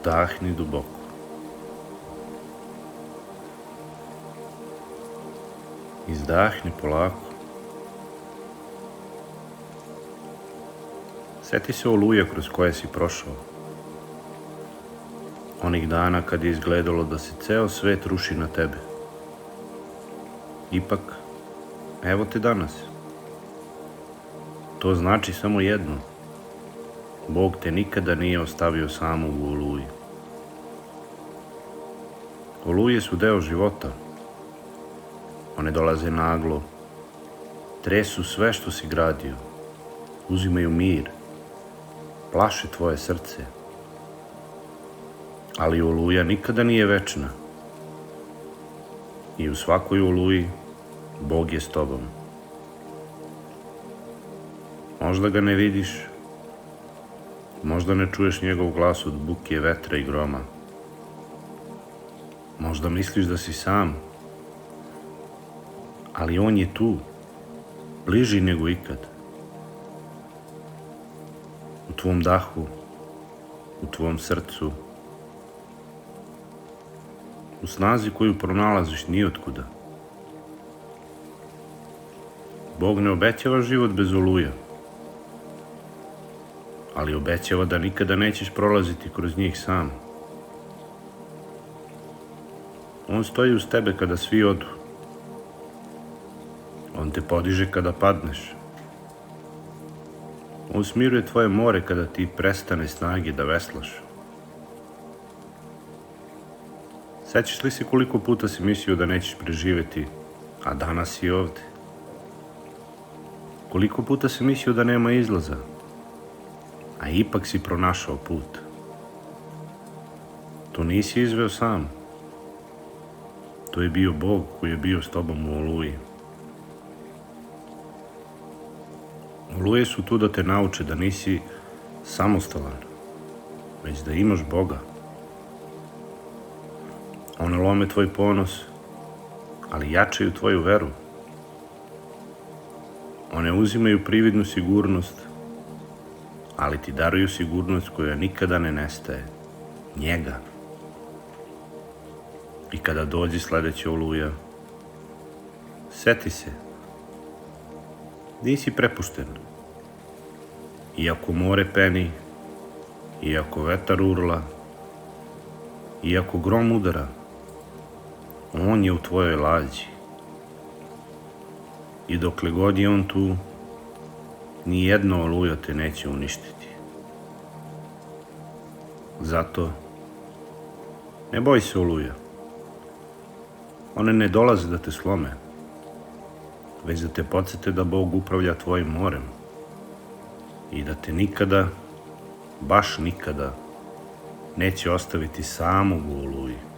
Udahni duboko. Izdahni polako. Sjeti se oluja kroz koje si prošao. Onih dana kad je izgledalo da se ceo svet ruši na tebe. Ipak, evo te danas. To znači samo jedno. Bog te nikada nije ostavio samu u oluji. Oluje su deo života. One dolaze naglo, tresu sve što si gradio, uzimaju mir, plaše tvoje srce. Ali oluja nikada nije večna. I u svakoj oluji Bog je s tobom. Možda ga ne vidiš, možda ne čuješ njegov glas od buke vetra i groma. Možda misliš da si sam, ali on je tu, bliži nego ikad. U tvom dahu, u tvom srcu, u snazi koju pronalaziš nijotkuda. Bog ne obećava život bez oluja, ali obećava da nikada nećeš prolaziti kroz njih sam. On stoji uz tebe kada svi odu. On te podiže kada padneš. On smiruje tvoje more kada ti prestane snage da veslaš. Sećaš li se koliko puta si mislio da nećeš preživeti, a danas si ovde? Koliko puta si mislio da nema izlaza, a ipak si pronašao put? To nisi izveo sam. To je bio Bog koji je bio s tobom u oluji. Oluje su tu da te nauče da nisi samostalan, već da imaš Boga. One lome tvoj ponos, ali jačaju tvoju veru. One uzimaju prividnu sigurnost, ali ti daruju sigurnost koja nikada ne nestaje. Njega. I kada dođe sledeća oluja, seti se. Nisi prepušten. Iako more peni, iako vetar urla, iako grom udara, on je u tvojoj lađi. I dokle god je on tu, ni jedna oluja te neće uništiti. Zato, ne boj se oluja. One ne dolaze da te slome, već da te podsete da Bog upravlja tvojim morem i da te nikada, baš nikada, neće ostaviti samog u oluji.